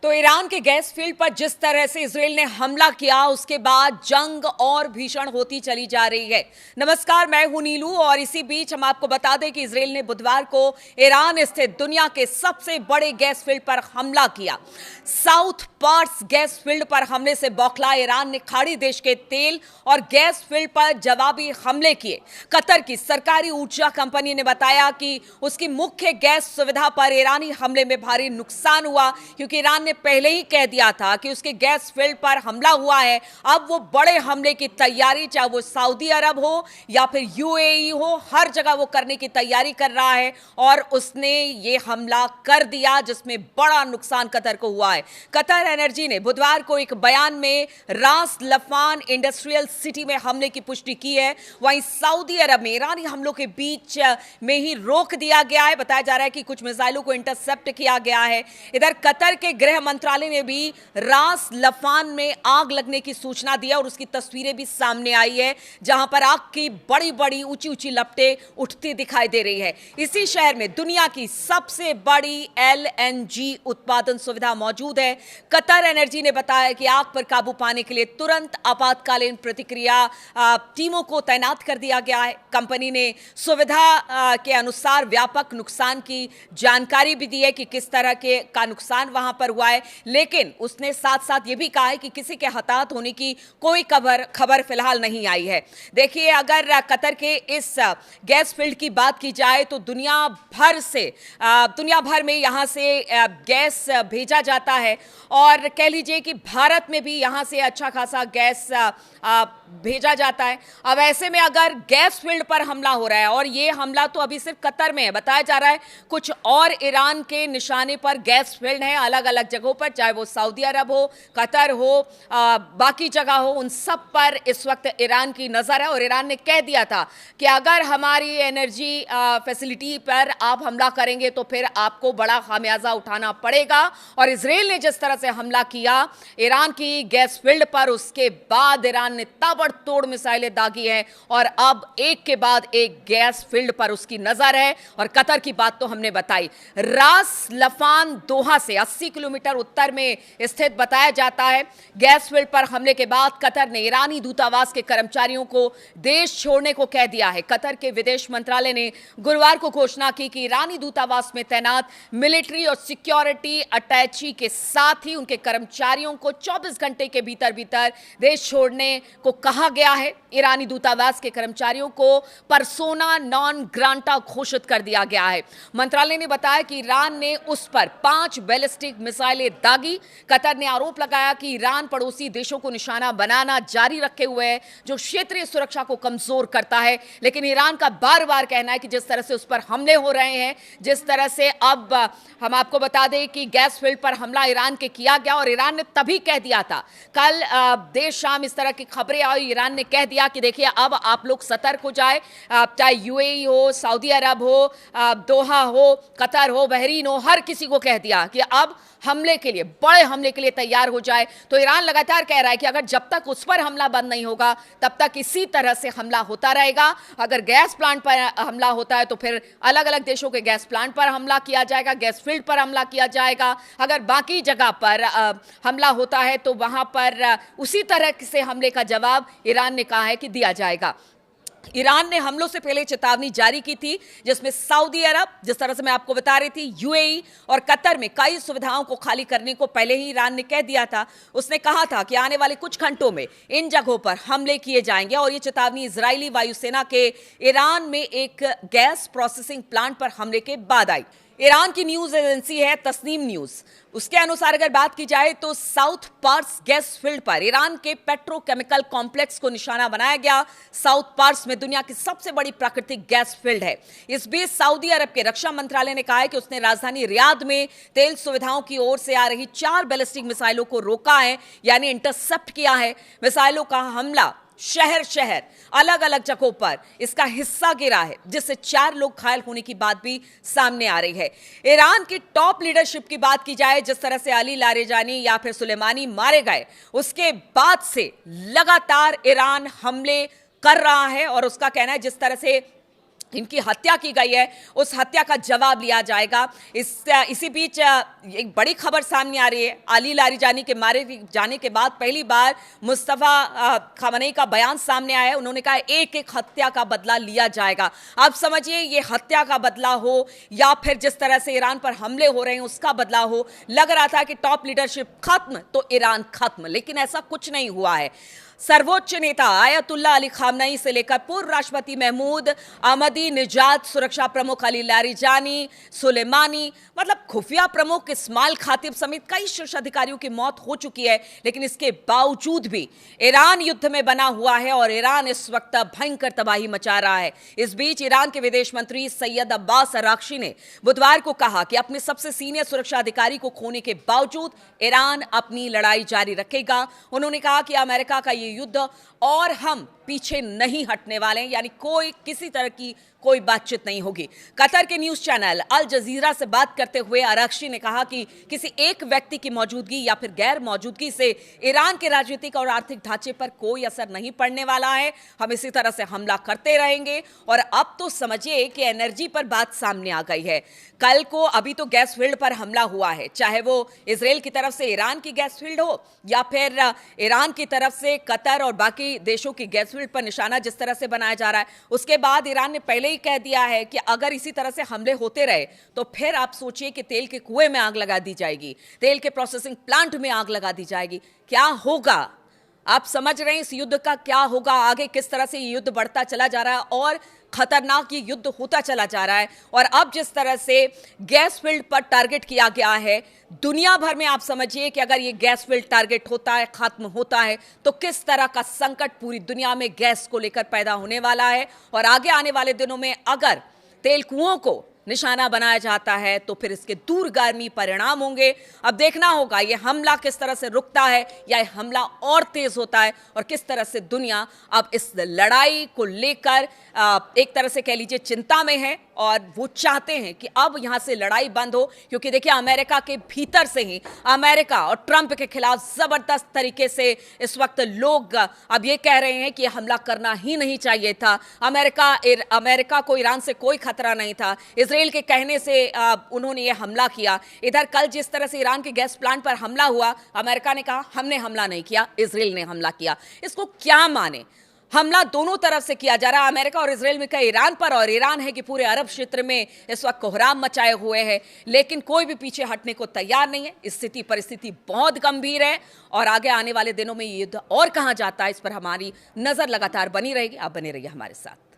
तो ईरान के gas field पर जिस तरह से इजराइल ने हमला किया, उसके बाद जंग और भीषण होती चली जा रही है। नमस्कार, मैं हूं नीलू और इसी बीच हम आपको बता दें कि इजराइल ने बुधवार को ईरान स्थित दुनिया के सबसे बड़े गैस फील्ड पर हमला किया। साउथ पार्स गैस फील्ड पर हमले से बौखला ईरान ने खाड़ी देश के तेल और गैस फील्ड पर जवाबी हमले किए। कतर की सरकारी ऊर्जा कंपनी ने बताया कि उसकी मुख्य गैस सुविधा पर ईरानी हमले में भारी नुकसान हुआ, क्योंकि ईरान ने पहले ही कह दिया था कि उसके गैस फील्ड पर हमला हुआ है। अब वो बड़े हमले की तैयारी, चाहे वो सऊदी अरब हो या फिर यूएई हो, हर जगह वो करने की तैयारी कर रहा है और उसने ये हमला कर दिया, जिसमें बड़ा नुकसान कतर को हुआ है। कतर एनर्जी ने बुधवार को एक बयान में रास लफान इंडस्ट्रियल सिटी में हमले की पुष्टि की है। वहीं सऊदी अरब में ईरानी हमलों के बीच में ही रोक दिया गया है। बताया जा रहा है कि कुछ मिसाइलों को इंटरसेप्ट किया गया है। इधर कतर के गृह मंत्रालय ने भी रास लफान में आग लगने की सूचना दी और उसकी तस्वीरें भी सामने आई है, जहां पर आग की बड़ी बड़ी ऊंची ऊंची लपटें उठती दिखाई दे रही है। इसी शहर में दुनिया की सबसे बड़ी एलएनजी उत्पादन सुविधा मौजूद है। कतर एनर्जी ने बताया कि आग पर काबू पाने के लिए तुरंत आपातकालीन प्रतिक्रिया टीमों को तैनात कर दिया गया है। कंपनी ने सुविधा के अनुसार व्यापक नुकसान की जानकारी भी दी है कि किस तरह का नुकसान वहां पर हुआ है, लेकिन उसने साथ साथ ये भी कहा है कि किसी के हताहत होने की कोई खबर फिलहाल नहीं आई है। देखिए, अगर कतर के इस गैस फील्ड की बात की जाए तो दुनिया भर में यहां से गैस भेजा जाता है और कह लीजिए कि भारत में भी यहां से अच्छा खासा गैस भेजा जाता है। अब ऐसे में अगर गैस फील्ड पर हमला हो रहा है, और ये हमला तो अभी सिर्फ कतर में है, बताया जा रहा है कुछ और ईरान के निशाने पर गैस फील्ड है अलग अलग जगहों पर, चाहे वो सऊदी अरब हो, कतर हो, बाकी जगह हो, उन सब पर इस वक्त ईरान की नजर है। और ईरान ने कह दिया था कि अगर हमारी एनर्जी फैसिलिटी पर आप हमला करेंगे तो फिर आपको बड़ा खामियाजा उठाना पड़ेगा। और इजराइल ने जिस तरह से हमला किया ईरान की गैस फील्ड पर, उसके बाद ईरान ने ताबड़तोड़ मिसाइलें दागी हैं और अब एक के बाद एक गैस फील्ड पर उसकी नजर है। और कतर की बात तो हमने बताई। रास लफान दोहा से 80 किलोमीटर उत्तर में स्थित बताया जाता है। गैस फील्ड पर हमले के बाद कतर ने ईरानी दूतावास के कर्मचारियों को देश छोड़ने को कह दिया है। कतर के विदेश मंत्रालय ने गुरुवार को घोषणा की कि ईरानी दूतावास में तैनात मिलिट्री और सिक्योरिटी अटैची के साथ ही उनके कर्मचारियों को 24 घंटे के भीतर भीतर देश छोड़ने को कहा गया है। ईरानी दूतावास के कर्मचारियों को परसोना नॉन ग्रांटा घोषित कर दिया गया है। मंत्रालय ने बताया कि ईरान ने उस पर 5 बैलिस्टिक मिसाइलें दागी। कतर ने आरोप लगाया कि ईरान पड़ोसी देशों को निशाना बनाना जारी रखे हुए है, जो क्षेत्रीय सुरक्षा को कमजोर करता है। लेकिन ईरान का बार बार कहना है कि जिस तरह से उस पर हमले हो रहे हैं, जिस तरह से अब हम आपको बता दें कि गैस फील्ड पर हमला ईरान के किया गया और ईरान ने तभी कह दिया था, कल देर शाम इस तरह की खबरें आई, ईरान ने कह दिया कि देखिए अब आप लोग सतर्क हो जाए, चाहे यूएई हो, सऊदी अरब हो, दोहा हो, कतर हो, बहरीन हो, हर किसी को कह दिया कि अब हमले के लिए, बड़े हमले के लिए तैयार हो जाए। तो ईरान लगातार कह रहा है कि अगर जब तक उस पर हमला बंद नहीं होगा तब तक इसी तरह से हमला होता रहेगा। अगर गैस प्लांट पर हमला होता है तो फिर अलग अलग देशों के गैस प्लांट पर हमला किया जाएगा, गैस फील्ड पर हमला किया जाएगा। अगर बाकी जगह पर हमला होता है तो वहां पर उसी तरह से हमले का जवाब ईरान ने कहा है कि दिया जाएगा। ईरान ने हमलों से पहले चेतावनी जारी की थी, जिसमें सऊदी अरब, जिस तरह से मैं आपको बता रही थी, यूएई और कतर में कई सुविधाओं को खाली करने को पहले ही ईरान ने कह दिया था। उसने कहा था कि आने वाले कुछ घंटों में इन जगहों पर हमले किए जाएंगे। और ये चेतावनी इजरायली वायुसेना के ईरान में एक गैस प्रोसेसिंग प्लांट पर हमले के बाद आई। ईरान की न्यूज एजेंसी है तस्नीम न्यूज, उसके अनुसार अगर बात की जाए तो साउथ पार्स गैस फील्ड पर ईरान के पेट्रोकेमिकल कॉम्प्लेक्स को निशाना बनाया गया। साउथ पार्स में दुनिया की सबसे बड़ी प्राकृतिक गैस फील्ड है। इस बीच सऊदी अरब के रक्षा मंत्रालय ने कहा है कि उसने राजधानी रियाद में तेल सुविधाओं की ओर से आ रही 4 बैलिस्टिक मिसाइलों को रोका है, यानी इंटरसेप्ट किया है। मिसाइलों का हमला शहर शहर अलग अलग जगहों पर इसका हिस्सा गिरा है, जिससे 4 लोग घायल होने की बात भी सामने आ रही है। ईरान की टॉप लीडरशिप की बात की जाए, जिस तरह से अली लारेजानी या फिर सुलेमानी मारे गए, उसके बाद से लगातार ईरान हमले कर रहा है और उसका कहना है जिस तरह से इनकी हत्या की गई है, उस हत्या का जवाब लिया जाएगा। इसी बीच एक बड़ी खबर सामने आ रही है। अली लारिजानी के मारे जाने के बाद पहली बार मुस्तफा खamenei का बयान सामने आया है। उन्होंने कहा एक एक हत्या का बदला लिया जाएगा। आप समझिए, ये हत्या का बदला हो या फिर जिस तरह से ईरान पर हमले हो रहे हैं उसका बदला हो। लग रहा था कि टॉप लीडरशिप खत्म तो ईरान खत्म, लेकिन ऐसा कुछ नहीं हुआ है। सर्वोच्च नेता आयतुल्ला अली खामनेई से लेकर पूर्व राष्ट्रपति महमूद अहमदी निजात, सुरक्षा प्रमुख अली लारिजानी, सुलेमानी, मतलब खुफिया प्रमुख इस्माइल खातिब समेत कई शीर्ष अधिकारियों की मौत हो चुकी है। लेकिन इसके बावजूद भी ईरान युद्ध में बना हुआ है और ईरान इस वक्त भयंकर तबाही मचा रहा है। इस बीच ईरान के विदेश मंत्री सैयद अब्बास अराक्ची ने बुधवार को कहा कि अपने सबसे सीनियर सुरक्षा अधिकारी को खोने के बावजूद ईरान अपनी लड़ाई जारी रखेगा। उन्होंने कहा कि अमेरिका का युद्ध और हम पीछे नहीं हटने वाले हैं, यानी किसी तरह की कोई बातचीत नहीं होगी। कतर के न्यूज चैनल अल जजीरा से बात करते हुए अराक्ची ने कहा कि किसी एक व्यक्ति की मौजूदगी या फिर गैर मौजूदगी से ईरान के राजनीतिक और आर्थिक ढांचे पर कोई असर नहीं पड़ने वाला है। हम इसी तरह से हमला करते रहेंगे। और अब तो समझिए कि एनर्जी पर बात सामने आ गई है। कल को अभी तो गैस फील्ड पर हमला हुआ है, चाहे वो इजराइल की तरफ से ईरान की गैस फील्ड हो या फिर ईरान की तरफ से कतर और बाकी देशों की गैस फील्ड पर निशाना जिस तरह से बनाया जा रहा है। उसके बाद ईरान ने पहले ही कह दिया है कि अगर इसी तरह से हमले होते रहे तो फिर आप सोचिए कि तेल के कुएं में आग लगा दी जाएगी, तेल के प्रोसेसिंग प्लांट में आग लगा दी जाएगी। क्या होगा? आप समझ रहे हैं इस युद्ध का क्या होगा, आगे किस तरह से ये युद्ध बढ़ता चला जा रहा है और खतरनाक ये युद्ध होता चला जा रहा है। और अब जिस तरह से गैस फील्ड पर टारगेट किया गया है दुनिया भर में, आप समझिए कि अगर ये गैस फील्ड टारगेट होता है, खत्म होता है, तो किस तरह का संकट पूरी दुनिया में गैस को लेकर पैदा होने वाला है। और आगे आने वाले दिनों में अगर तेल कुओं को निशाना बनाया जाता है तो फिर इसके दूरगामी परिणाम होंगे। अब देखना होगा ये हमला किस तरह से रुकता है या ये हमला और तेज होता है और किस तरह से दुनिया अब इस लड़ाई को लेकर एक तरह से कह लीजिए चिंता में है और वो चाहते हैं कि अब यहां से लड़ाई बंद हो। क्योंकि देखिए, अमेरिका के भीतर से ही अमेरिका और ट्रंप के खिलाफ जबरदस्त तरीके से इस वक्त लोग अब ये कह रहे हैं कि हमला करना ही नहीं चाहिए था। अमेरिका को ईरान से कोई खतरा नहीं था, इजराइल के कहने से उन्होंने ये हमला किया। इधर कल जिस तरह से ईरान के गैस प्लांट पर हमला हुआ, अमेरिका ने कहा हमने हमला नहीं किया, इजराइल ने हमला किया। इसको क्या माने? हमला दोनों तरफ से किया जा रहा है, अमेरिका और इजराइल में कहा ईरान पर, और ईरान है कि पूरे अरब क्षेत्र में इस वक्त कोहराम मचाए हुए है। लेकिन कोई भी पीछे हटने को तैयार नहीं है। परिस्थिति बहुत गंभीर है और आगे आने वाले दिनों में ये युद्ध और कहां जाता है इस पर हमारी नजर लगातार बनी रहेगी। आप बने रहिए हमारे साथ।